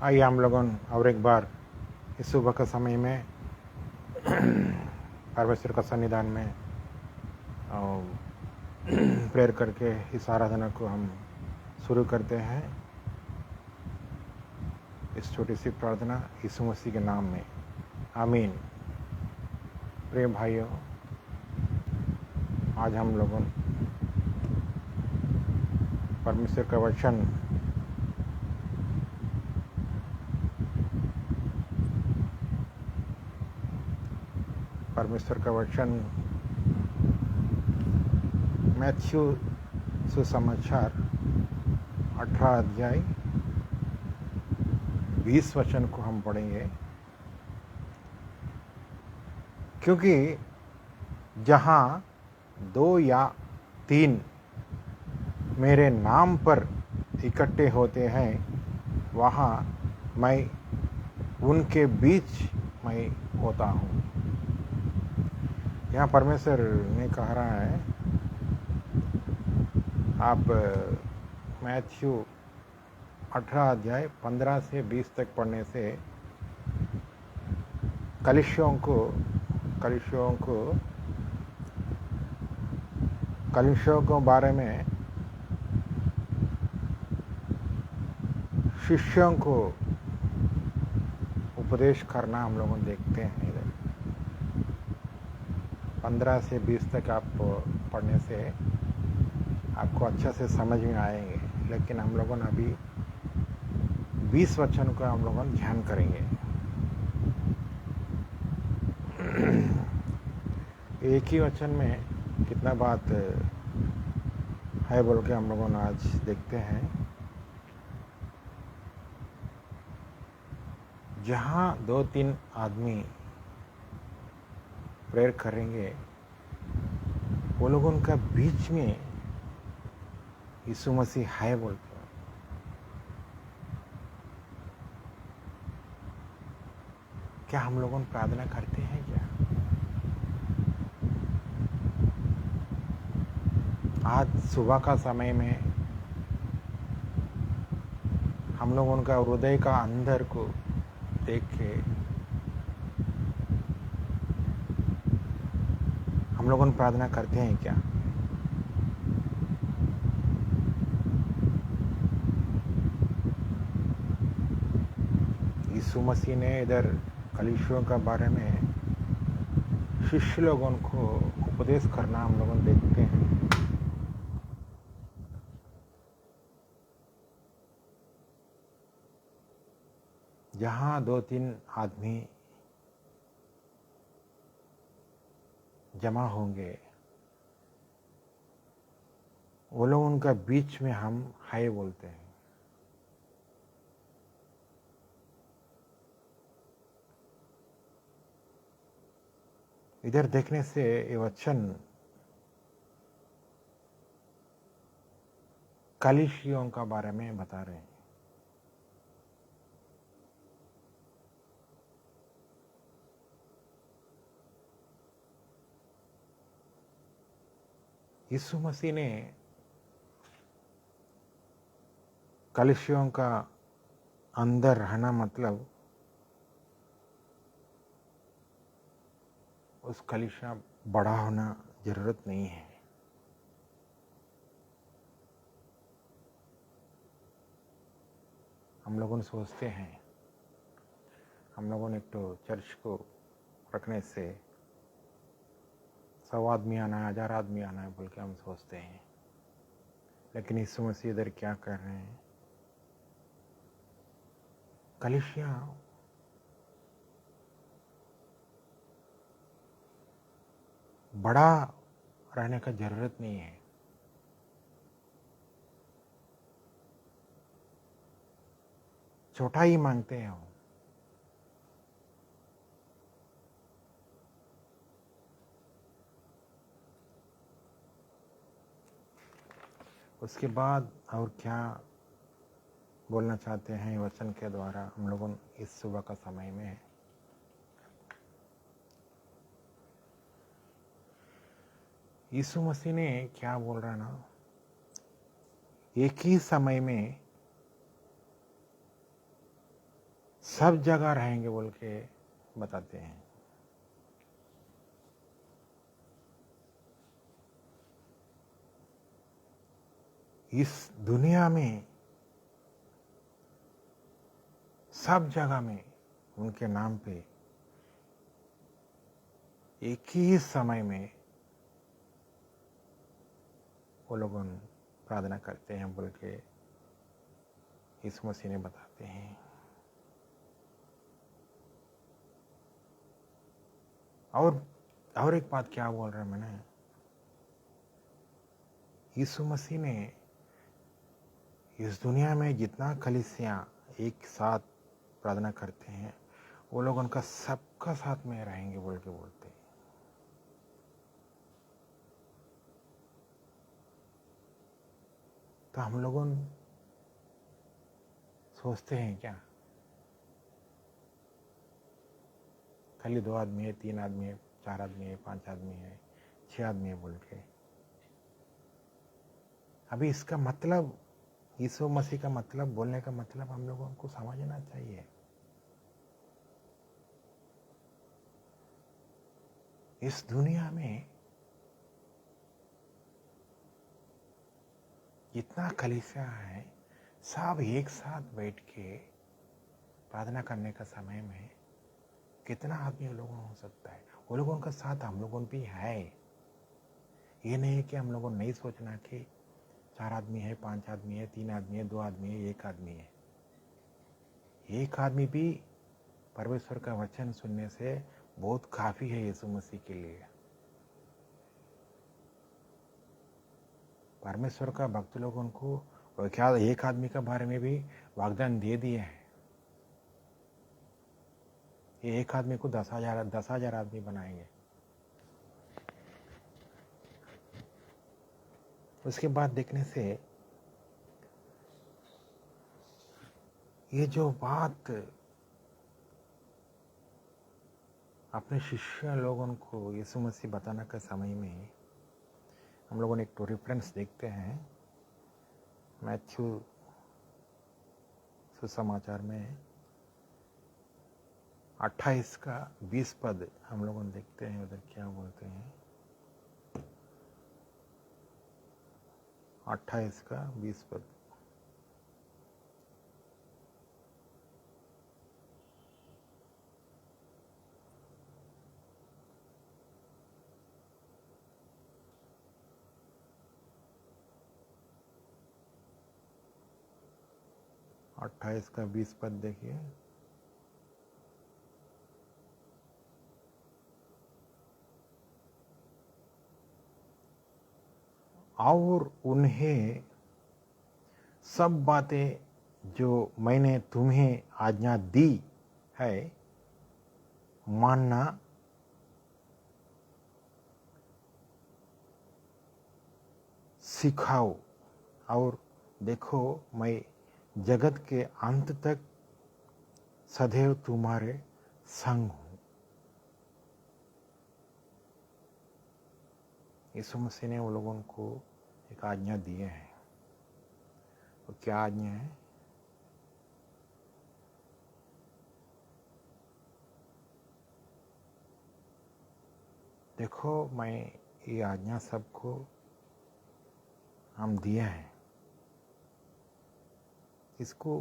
आइए हम लोगों और एक बार इस सुबह के समय में परमेश्वर का सन्निधान में प्रेयर करके इस आराधना को हम शुरू करते हैं। इस छोटी सी प्रार्थना यीशु मसीह के नाम में, आमीन। प्रिय भाइयों, आज हम लोगों परमेश्वर का वचन मैथ्यू सुसमाचार 18 अध्याय 20 वचन को हम पढ़ेंगे। क्योंकि जहाँ 2 या 3 मेरे नाम पर इकट्ठे होते हैं, वहाँ मैं उनके बीच में होता हूँ। यहाँ परमेश्वर ने कह रहा है, आप मैथ्यू 18 अध्याय 15 से 20 तक पढ़ने से कलीसियों को बारे में, शिष्यों को उपदेश करना हम लोग देखते हैं। इधर 15 से 20 तक आप पढ़ने से आपको अच्छा से समझ में आएंगे, लेकिन हम लोगों ने अभी 20 वचन को हम लोगों ध्यान करेंगे। एक ही वचन में कितना बात है बोल के हम लोगों ने आज देखते हैं। जहाँ 2-3 आदमी प्रेयर करेंगे, वो लोगों का बीच में यीशु मसीह है बोलते हैं। क्या हम लोगों प्रार्थना करते हैं क्या? आज सुबह का समय में हम लोगों का हृदय का अंदर को देख के हम लोगों प्रार्थना करते हैं क्या? यीशु मसीह ने इधर कलीसियों का बारे में शिष्य लोगों को उपदेश करना हम लोग देखते हैं। जहाँ 2-3 आदमी जमा होंगे, वो लोग उनका बीच में हम है बोलते हैं। इधर देखने से ये वचन कलीसियों का बारे में बता रहे हैं। यीशु मसीह ने कलीसियों का अंदर रहना मतलब उस कलीसिया बड़ा होना जरूरत नहीं है। हम लोगों सोचते हैं, हम लोगों ने एक तो चर्च को रखने से 100 आदमी आना है, 1000 आदमी आना है बोल के हम सोचते हैं। लेकिन यीशु मसीह इधर क्या कर रहे हैं? कलीसिया बड़ा रहने का जरूरत नहीं है। छोटा ही मांगते हैं वो। उसके बाद और क्या बोलना चाहते हैं वचन के द्वारा हम लोगों इस सुबह का समय में? यीशु मसीह ने क्या बोल रहा ना, एक ही समय में सब जगह रहेंगे बोल के बताते हैं। इस दुनिया में सब जगह में उनके नाम पे एक ही समय में वो लोग प्रार्थना करते हैं बोल के यीशु मसीह ने बताते हैं। और एक बात क्या बोल रहा मैंने, यीशु मसीह ने इस दुनिया में जितना कलीसियां एक साथ प्रार्थना करते हैं वो लोग उनका सबका साथ में रहेंगे बोल के बोलते हैं। तो हम लोगों सोचते हैं क्या खाली 2 आदमी है, 3 आदमी है, 4 आदमी है, 5 आदमी है, 6 आदमी है बोल के। अभी इसका मतलब, यीशु मसीह का मतलब, बोलने का मतलब हम लोगों को समझना चाहिए। इस दुनिया में जितना कलीसिया है सब एक साथ बैठ के प्रार्थना करने का समय में कितना आदमी लोगों हो सकता है, वो लोगों का साथ हम लोगों भी है। ये नहीं कि हम लोगों ने नहीं सोचना कि 4 आदमी है, 5 आदमी है, 3 आदमी है, 2 आदमी है, 1 आदमी है। एक आदमी भी परमेश्वर का वचन सुनने से बहुत काफी है यीशु मसीह के लिए। परमेश्वर का भक्त लोगों को क्या एक आदमी के बारे में भी वाग्दान दे दिए हैं। ये एक आदमी को 10,000 आदमी बनाएंगे। उसके बाद देखने से ये जो बात अपने शिष्य लोगों को यीशु मसीह बताने के समय में हम लोगों ने एक तो रेफरेंस देखते हैं मैथ्यू सुसमाचार में 28 का 20 पद हम लोगों ने देखते हैं। उधर क्या बोलते हैं, 28 का 20 पद। अट्ठाईस का 20 पद देखिए। और उन्हें सब बातें जो मैंने तुम्हें आज्ञा दी है मानना सिखाओ, और देखो मैं जगत के अंत तक सदैव तुम्हारे संग हूं। यीशु मसीह ने वो लोगों को एक आज्ञा दिए है। तो क्या आज्ञा है? देखो मैं ये आज्ञा सबको हम दिया है, इसको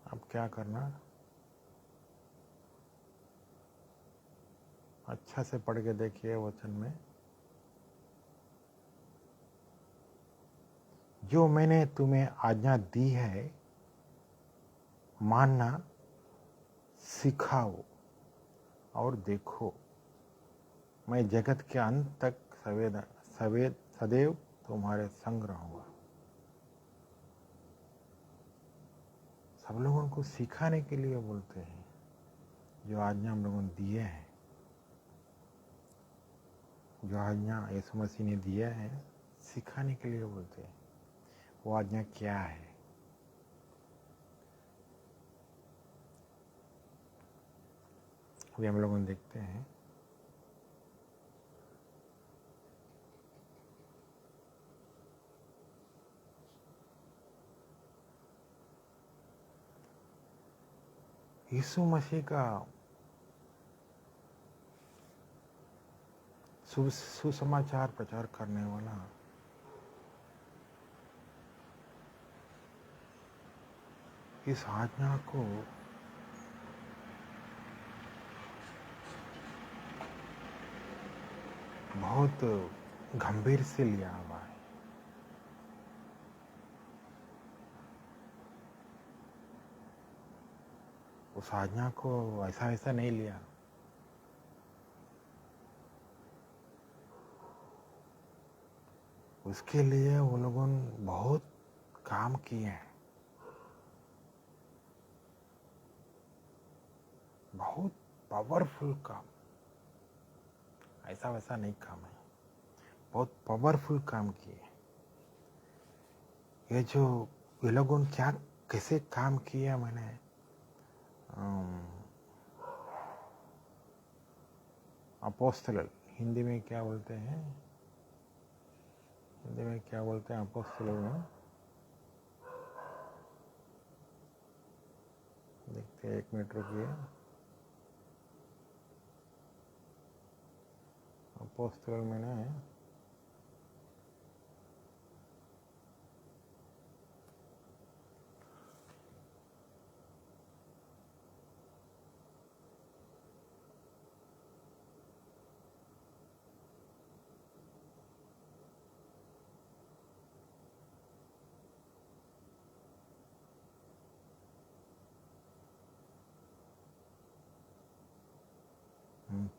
अब क्या करना, अच्छा से पढ़ के देखिए वचन में। जो मैंने तुम्हें आज्ञा दी है मानना सिखाओ, और देखो मैं जगत के अंत तक सदैव तुम्हारे संग रहूंगा। सब लोगों को सिखाने के लिए बोलते हैं। जो आज्ञा हम लोगों ने दिए हैं, जो आज्ञा यीशु मसीह ने दिया है सिखाने के लिए बोलते हैं। वो आज्ञा क्या है? अभी हम लोग देखते हैं। यीशु मसीह का सुसमाचार प्रचार करने वाला इस आज्ञा को बहुत गंभीर से लिया हुआ है। उस आज्ञा को ऐसा ऐसा नहीं लिया। उसके लिए वो लोगों ने बहुत काम किए हैं, बहुत पावरफुल काम। ऐसा वैसा नहीं काम है, बहुत पावरफुल काम किए। ये लोगों ने क्या कैसे काम किया, मैंने अपोस्तल, हिंदी में क्या बोलते हैं, अपोस्तल में देखते हैं, 1 मिनट रुकिए। अपोस्तल में ना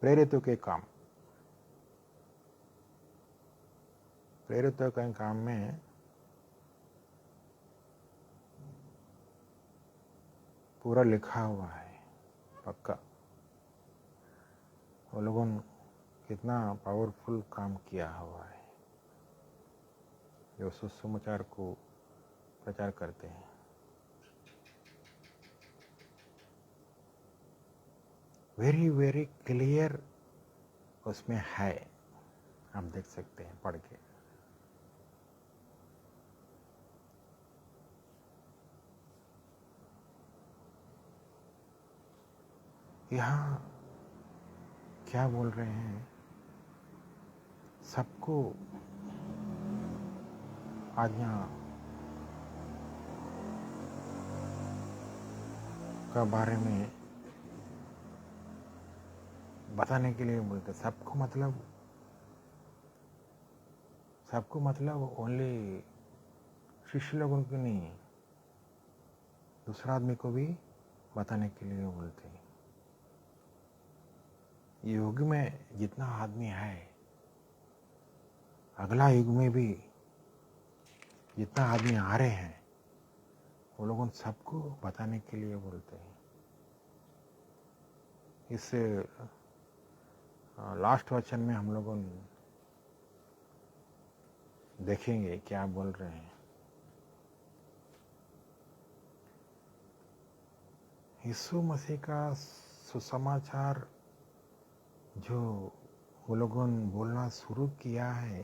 प्रेरितों के काम, प्रेरितों के काम में पूरा लिखा हुआ है पक्का। वो लोगों ने कितना पावरफुल काम किया हुआ है जो सुसमाचार को प्रचार करते हैं। वेरी वेरी क्लियर उसमें है, आप देख सकते हैं पढ़ के। यहाँ क्या बोल रहे हैं, सबको आज्ञा का बारे में बताने के लिए बोलते। सबको मतलब ओनली शिष्य लोगों को नहीं, दूसरा आदमी को भी बताने के लिए बोलते हैं। युग में जितना आदमी है, अगला युग में भी जितना आदमी आ रहे हैं, वो लोग उन सबको बताने के लिए बोलते हैं। इस लास्ट वचन में हम लोग देखेंगे क्या बोल रहे हैं। यीशु मसीह का सुसमाचार जो वो लोगों ने बोलना शुरू किया है,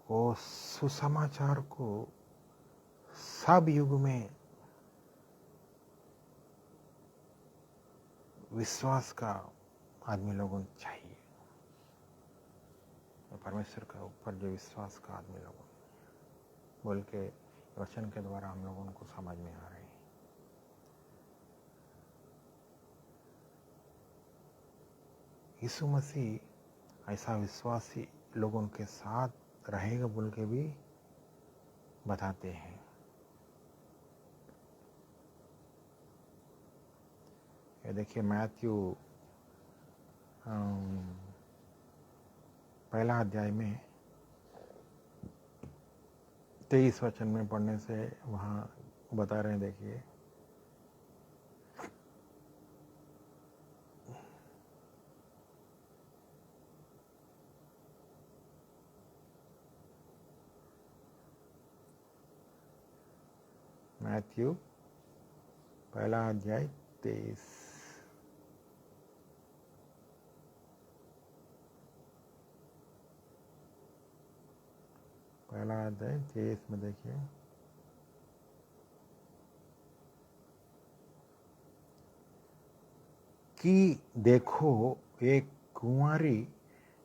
वो सुसमाचार को सब युग में विश्वास का आदमी लोगों चाहिए। परमेश्वर के ऊपर जो विश्वास का आदमी लोगों बोल के वचन के द्वारा हम लोगों को समझ में आ रहे हैं। यीशु मसीह ऐसा विश्वासी लोगों के साथ रहेगा बोल के भी बताते हैं। ये देखिए मैथ्यू पहला अध्याय में 23 वचन में पढ़ने से वहाँ बता रहे हैं। देखिए मैथ्यू पहला अध्याय 23। पहला अध्याय 23 में देखिए, कि देखो एक कुंवारी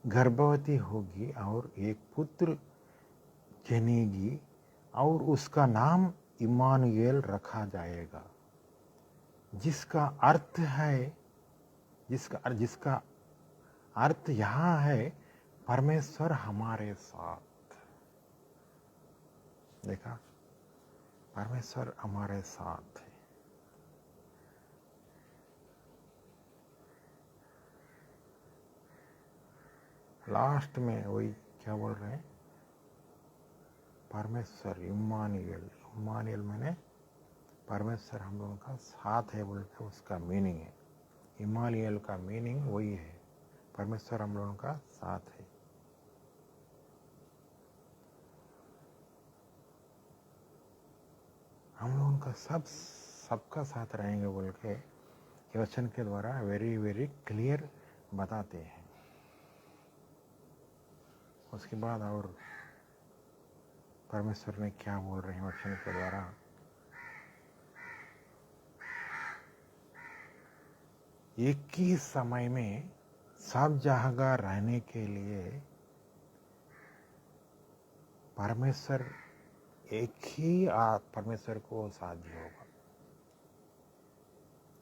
गर्भवती होगी और एक पुत्र जनेगी और उसका नाम इम्मानुएल रखा जाएगा, जिसका अर्थ है जिसका अर्थ यहाँ है परमेश्वर हमारे साथ। देखा, परमेश्वर हमारे साथ है। लास्ट में वही क्या बोल रहे हैं, परमेश्वर इम्मानुएल। इम्मानुएल मैंने परमेश्वर हम लोगों का साथ है बोल के उसका मीनिंग है। इम्मानुएल का मीनिंग वही है, परमेश्वर हम लोगों का साथ है। हम लोगों का सबका साथ रहेंगे बोल के ये वचन के द्वारा वेरी वेरी क्लियर बताते हैं। उसके बाद और परमेश्वर ने क्या बोल रहे हैं वचन के द्वारा, एक ही समय में सब जगह रहने के लिए परमेश्वर एक ही परमेश्वर को साध्य होगा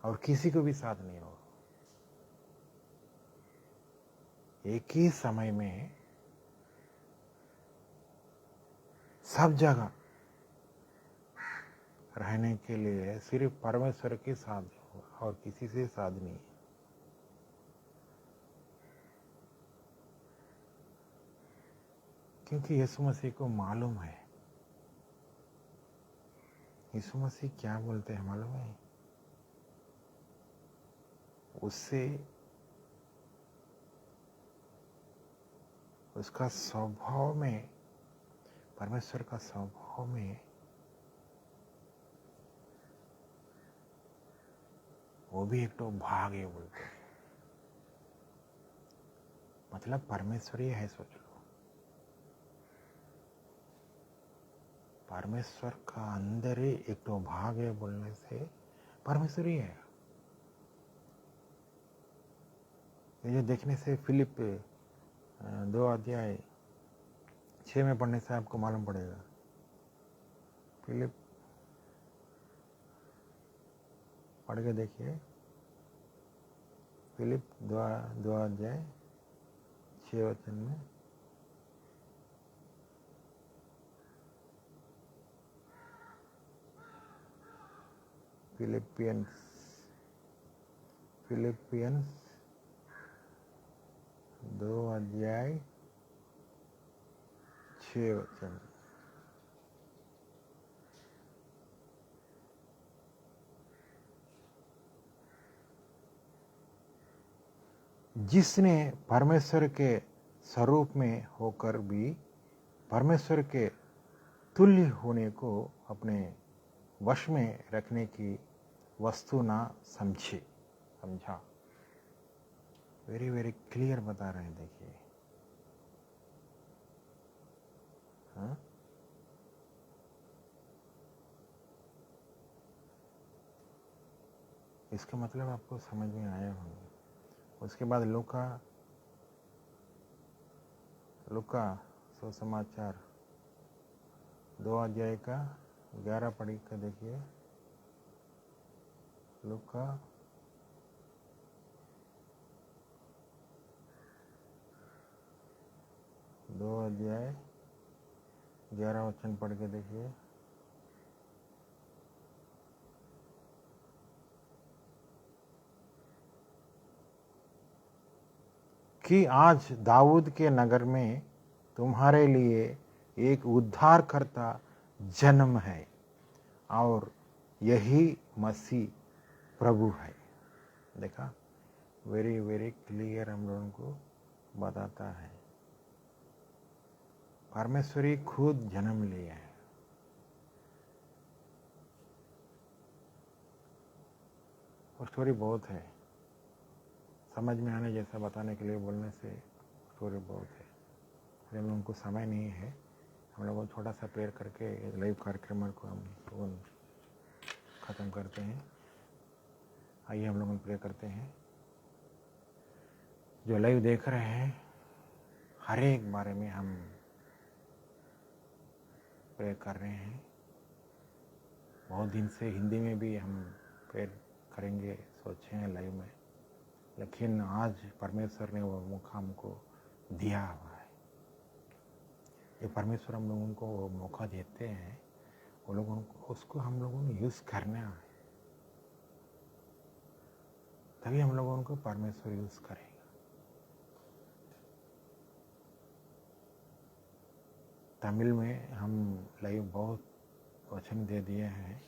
और किसी को भी साथ नहीं होगा। एक ही समय में सब जगह रहने के लिए सिर्फ परमेश्वर के साथ होगा और किसी से साथ नहीं। क्योंकि यीशु मसीह को मालूम है, यीशु मसीह क्या बोलते हैं मालूम है, उससे उसका स्वभाव में, परमेश्वर का स्वभाव में वो भी एक तो भाग है बोलते हैं। मतलब परमेश्वर ही है, सोच लो, परमेश्वर का अंदर ही एक तो भाग है बोलने से परमेश्वर ही है। ये देखने से फिलिप 2 अध्याय 6 में पढ़ने से आपको मालूम पड़ेगा। फिलिप पढ़ के देखिए, फिलिप 2 अध्याय 6 वचन में, फिलिपियंस 2 अध्याय 6 वचन। जिसने परमेश्वर के स्वरूप में होकर भी परमेश्वर के तुल्य होने को अपने वश में रखने की वस्तु ना समझा। वेरी वेरी क्लियर बता रहे हैं, देखिए। हाँ, इसका मतलब आपको समझ में आया होगा। उसके बाद लूका सुसमाचार 2 अध्याय का 11 पढ़ कर देखिए। लूका 2 अध्याय 11 वचन पढ़ के देखिए। कि आज दाऊद के नगर में तुम्हारे लिए एक उद्धारकर्ता जन्म है और यही मसीह प्रभु है। देखा, वेरी वेरी क्लियर हम लोगों को बताता है, परमेश्वरी खुद जन्म लिया है। और स्टोरी बहुत है, समझ में आने जैसा बताने के लिए बोलने से स्टोरी बहुत है, हम लोगों को समय नहीं है। हम लोग छोटा सा प्रेयर करके लाइव कार्यक्रम को हम लोग ख़त्म करते हैं। आइए हम लोग प्रे करते हैं। जो लाइव देख रहे हैं हर एक बारे में हम प्रे कर रहे हैं। बहुत दिन से हिंदी में भी हम प्रेयर करेंगे सोचे हैं लाइव में, लेकिन आज परमेश्वर ने वो मौका हमको दिया हुआ है। ये परमेश्वर हम लोगों को वो मौका देते हैं, वो लोगों को उसको हम लोगों ने यूज़ करना है, तभी हम लोगों को परमेश्वर यूज़ करेगा। तमिल में हम लाइव बहुत वचन दे दिए हैं,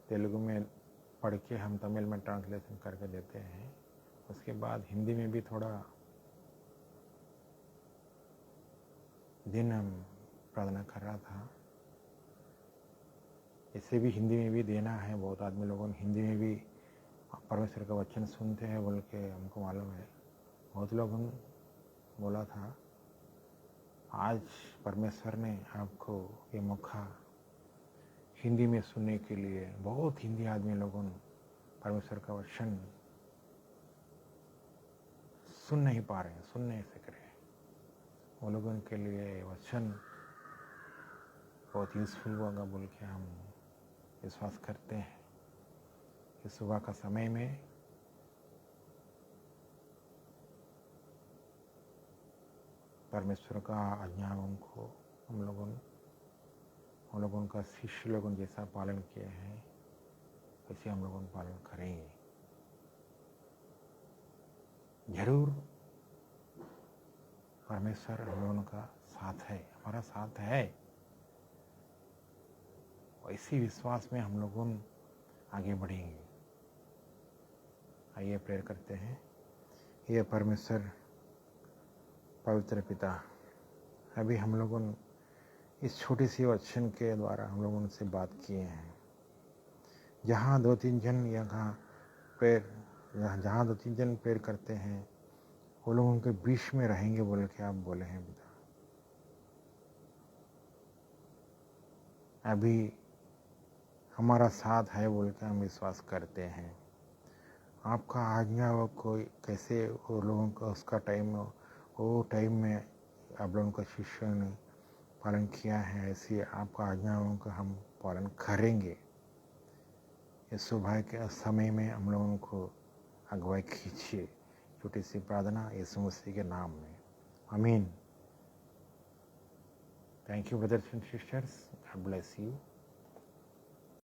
तेलुगु में पढ़ के हम तमिल में ट्रांसलेशन करके देते हैं। उसके बाद हिंदी में भी थोड़ा दिन हम प्रार्थना कर रहा था, इसे भी हिंदी में भी देना है। बहुत आदमी लोगों ने हिंदी में भी परमेश्वर का वचन सुनते हैं बोल के हमको मालूम है। बहुत लोगों ने बोला था, आज परमेश्वर ने आपको ये मौका हिंदी में सुनने के लिए, बहुत हिंदी आदमी लोगों ने परमेश्वर का वचन सुन नहीं पा रहे हैं, सुन नहीं सक रहे। वो लोगों के लिए वचन बहुत यूज़फुल होगा बोल के हम विश्वास करते हैं। इस सुबह का समय में परमेश्वर का आज्ञाओं को हम लोगों का शिष्य लोगों जैसा पालन किए हैं, वैसे हम लोगों पालन करेंगे। जरूर परमेश्वर हम लोगों का साथ है, हमारा साथ है। इसी विश्वास में हम लोगों आगे बढ़ेंगे। आइए प्रेयर करते हैं। ये परमेश्वर पवित्र पिता, अभी हम लोगों इस छोटी सी वचन के द्वारा हम लोगों से बात किए हैं। जहाँ 2-3 जन जहाँ 2-3 जन प्रेयर करते हैं, वो लोग उनके बीच में रहेंगे बोल के आप बोले हैं पिता। अभी हमारा साथ है बोल के हम विश्वास करते हैं। आपका आज्ञा वो कोई कैसे वो लोगों का उसका टाइम, वो टाइम में आप लोगों का शिष्यों ने पालन किया है, ऐसे आपका आज्ञाओं का हम पालन करेंगे। इस सुबह के समय में हम लोगों को अगुवाई खींचिए। छोटी सी प्रार्थना यीशु मसीह के नाम में, आमीन। Thank you brothers and sisters, God bless you.